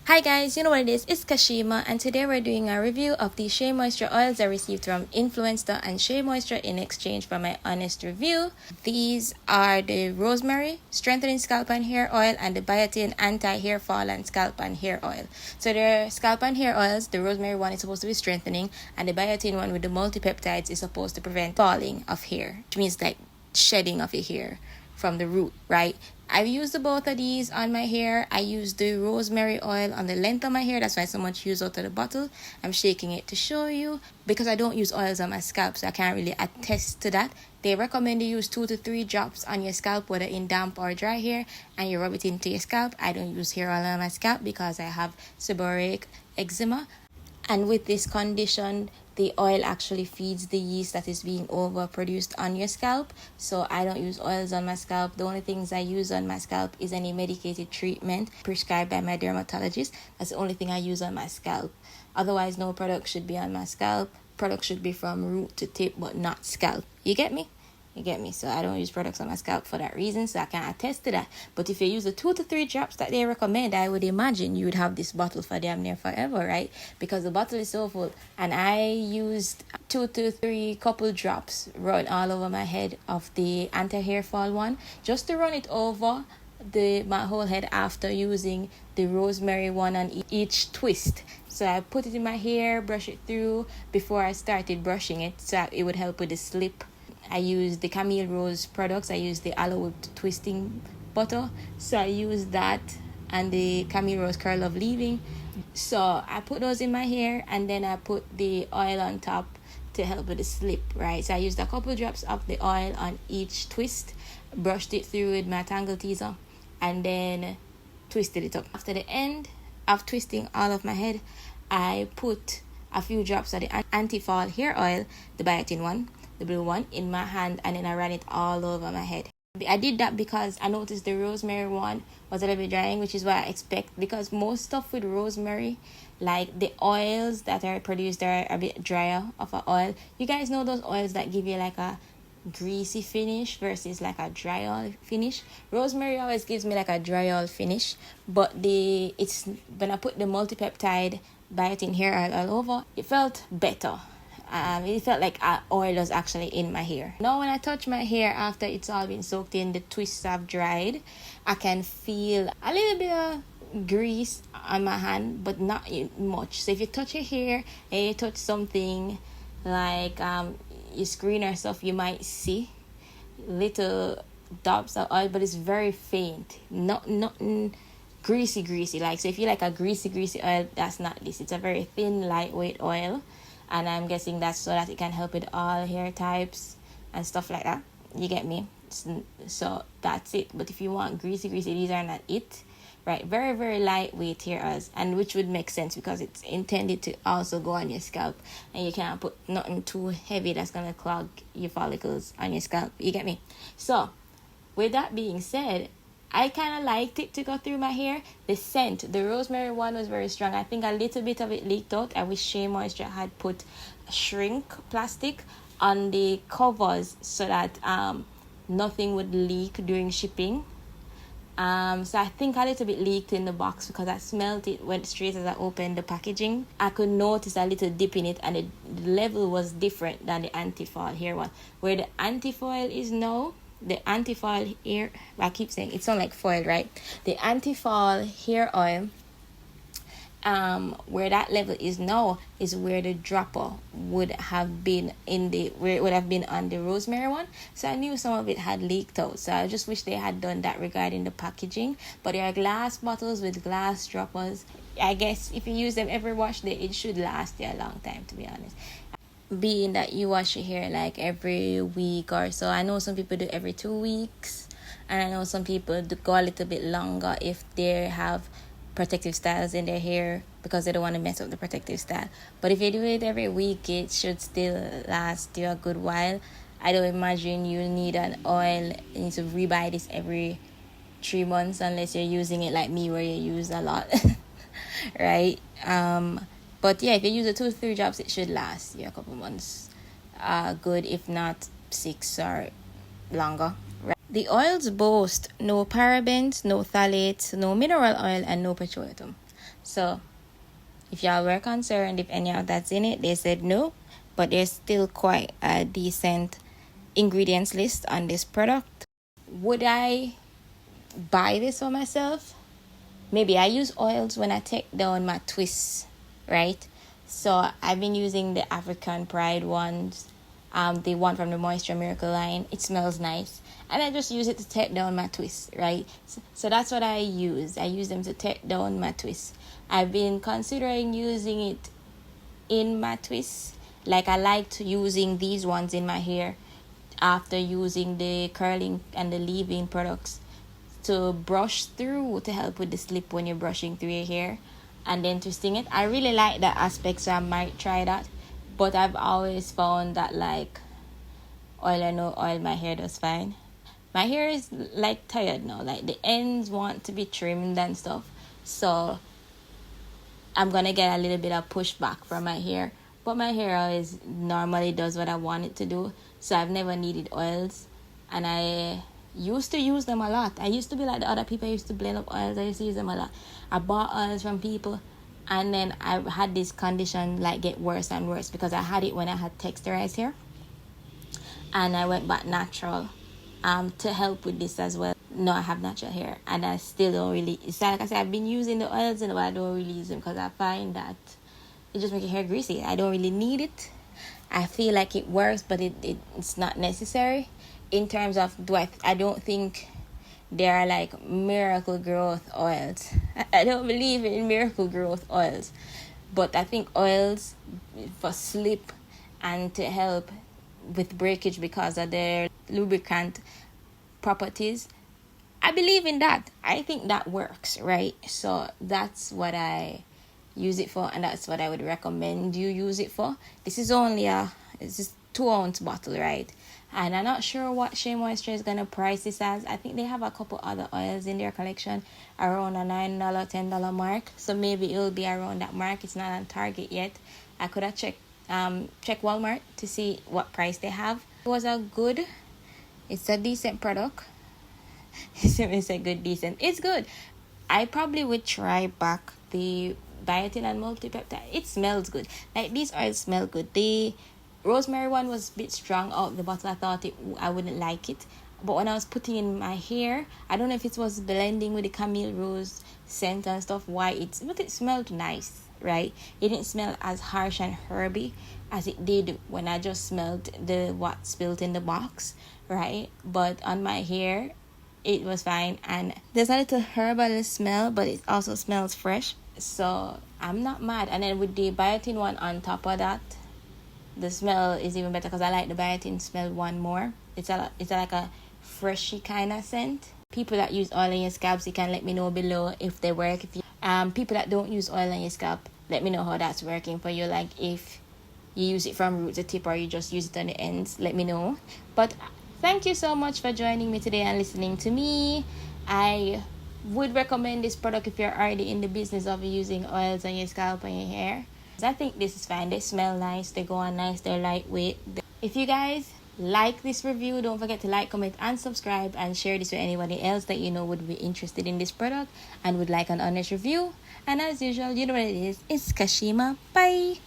Hi guys, you know what it is? It's Kashima, and today we're doing a review of the Shea Moisture oils I received from Influencer and Shea Moisture in exchange for my honest review. These are the Rosemary Strengthening Scalp and Hair Oil and the Biotin Anti-Hair Fall and Scalp and Hair Oil. So they're scalp and hair oils. The Rosemary one is supposed to be strengthening, and the Biotin one with the multi-peptides is supposed to prevent falling of hair, which means like shedding of your hair from the root, right? I've used both of these on my hair. I use the rosemary oil on the length of my hair. That's why so much use out of the bottle. I'm shaking it to show you because I don't use oils on my scalp, so I can't really attest to that. They recommend you use 2 to 3 drops on your scalp, whether in damp or dry hair, and you rub it into your scalp. I don't use hair oil on my scalp because I have seborrheic eczema. And with this condition, the oil actually feeds the yeast that is being overproduced on your scalp. So I don't use oils on my scalp. The only things I use on my scalp is any medicated treatment prescribed by my dermatologist. That's the only thing I use on my scalp. Otherwise, no product should be on my scalp. Product should be from root to tip, but not scalp. You get me? You get me? So I don't use products on my scalp for that reason, so I can attest to that. But if you use the 2 to 3 drops that they recommend, I would imagine you would have this bottle for damn near forever, right? Because the bottle is so full. And I used 2 to 3 couple drops run all over my head of the anti-hair fall one, just to run it over my whole head after using the rosemary one on each twist. So I put it in my hair, brush it through before I started brushing it, so it would help with the slip. I use the Camille Rose products. I use the aloe whipped twisting butter. So I use that and the Camille Rose curl of leave-in. So I put those in my hair and then I put the oil on top to help with the slip, right? So I used a couple drops of the oil on each twist, brushed it through with my tangle teaser, and then twisted it up. After the end of twisting all of my head, I put a few drops of the anti-fall hair oil, the Biotin one, the blue one, in my hand, and then I ran it all over my head. I did that because I noticed the rosemary one was a little bit drying, which is what I expect, because most stuff with rosemary, like the oils that are produced, are a bit drier of an oil. You guys know those oils that give you like a greasy finish versus like a dry oil finish. Rosemary always gives me like a dry oil finish, but it's when I put the multi-peptide biotin hair oil all over, it felt better. It felt like oil was actually in my hair. Now when I touch my hair after it's all been soaked in, the twists have dried, I can feel a little bit of grease on my hand, but not much. So if you touch your hair and you touch something like your screen or stuff, you might see little dots of oil, but it's very faint. Nothing greasy. Like, so if you like a greasy oil, that's not this. It's a very thin, lightweight oil. And I'm guessing that's so that it can help with all hair types and stuff like that. You get me? So that's it. But if you want greasy, these are not it. Right? Very, very lightweight hair oils. And which would make sense because it's intended to also go on your scalp. And you can't put nothing too heavy that's going to clog your follicles on your scalp. You get me? So, with that being said, I kind of liked it to go through my hair. The scent, the rosemary one was very strong. I think a little bit of it leaked out. I wish Shea Moisture had put shrink plastic on the covers so that nothing would leak during shipping. So I think a little bit leaked in the box because I smelled it went straight as I opened the packaging. I could notice a little dip in it, and the level was different than the anti-fall hair one. Where the anti-foil is now, the anti-fall hair, I keep saying it sounds like foil, right? The anti-fall hair oil, where that level is now is where the dropper would have been where it would have been on the rosemary one. So I knew some of it had leaked out. So I just wish they had done that regarding the packaging. But there are glass bottles with glass droppers. I guess if you use them every wash day, it should last you a long time, to be honest. Being that you wash your hair like every week or so. I know some people do every 2 weeks, and I know some people do go a little bit longer if they have protective styles in their hair because they don't want to mess up the protective style. But if you do it every week, it should still last you a good while. I don't imagine you need an oil. You need to rebuy this every 3 months unless you're using it like me where you use a lot. Right? But yeah, if you use the 2 to 3 drops, it should last you a couple months. Good, if not 6 or longer. Right? The oils boast no parabens, no phthalates, no mineral oil, and no petroleum. So if y'all were concerned if any of that's in it, they said no, but there's still quite a decent ingredients list on this product. Would I buy this for myself? Maybe. I use oils when I take down my twists, right? So I've been using the African Pride ones, the one from the Moisture Miracle line. It smells nice, and I just use it to take down my twists, right? So that's what I use. I use them to take down my twists. I've been considering using it in my twists. Like, I liked using these ones in my hair after using the curling and the leave-in products to brush through to help with the slip when you're brushing through your hair and then twisting it. I really like that aspect, so I might try that. But I've always found that, like, oil or no oil, my hair does fine. My hair is like tired now, like the ends want to be trimmed and stuff, so I'm gonna get a little bit of pushback from my hair. But my hair always normally does what I want it to do, so I've never needed oils. And I used to use them a lot. I used to be like the other people. I used to blend up oils. I used to use them a lot. I bought oils from people, and then I had this condition like get worse and worse because I had it when I had texturized hair, and I went back natural to help with this as well. No, I have natural hair, and I still don't really. It's like I said, I've been using the oils, but I don't really use them because I find that it just makes your hair greasy. I don't really need it. I feel like it works, but it's not necessary. In terms of, I don't think there are like miracle growth oils. I don't believe in miracle growth oils. But I think oils for slip and to help with breakage because of their lubricant properties, I believe in that. I think that works, right? So that's what I use it for, and that's what I would recommend you use it for. This is only it's just 2-ounce bottle, right? And I'm not sure what Shea Moisture is gonna price this as. I think they have a couple other oils in their collection around a $9, $10 mark. So maybe it'll be around that mark. It's not on Target yet. I could have check Walmart to see what price they have. It's a decent product. It's a good decent. It's good. I probably would try back the Biotin and Multi-Peptide. It smells good. Like, these oils smell good. The Rosemary one was a bit strong out the bottle. I thought I wouldn't like it. But when I was putting in my hair, I don't know if it was blending with the Camille Rose scent and stuff, but it smelled nice, right? It didn't smell as harsh and herby as it did when I just smelled what spilled in the box, right? But on my hair, it was fine. And there's a little herbal smell, but it also smells fresh. So I'm not mad. And then with the Biotin one on top of that, the smell is even better because I like the Biotin smell one more. It's like a freshy kind of scent. People that use oil on your scalps, you can let me know below if they work. People that don't use oil on your scalp, let me know how that's working for you. Like, if you use it from root to tip or you just use it on the ends, let me know. But thank you so much for joining me today and listening to me. I would recommend this product if you're already in the business of using oils on your scalp and your hair. I think this is fine. They smell nice, they go on nice, they're lightweight. If you guys like this review, don't forget to like, comment, and subscribe, and share this with anybody else that you know would be interested in this product and would like an honest review. And as usual, you know what it is. It's Kashima. Bye.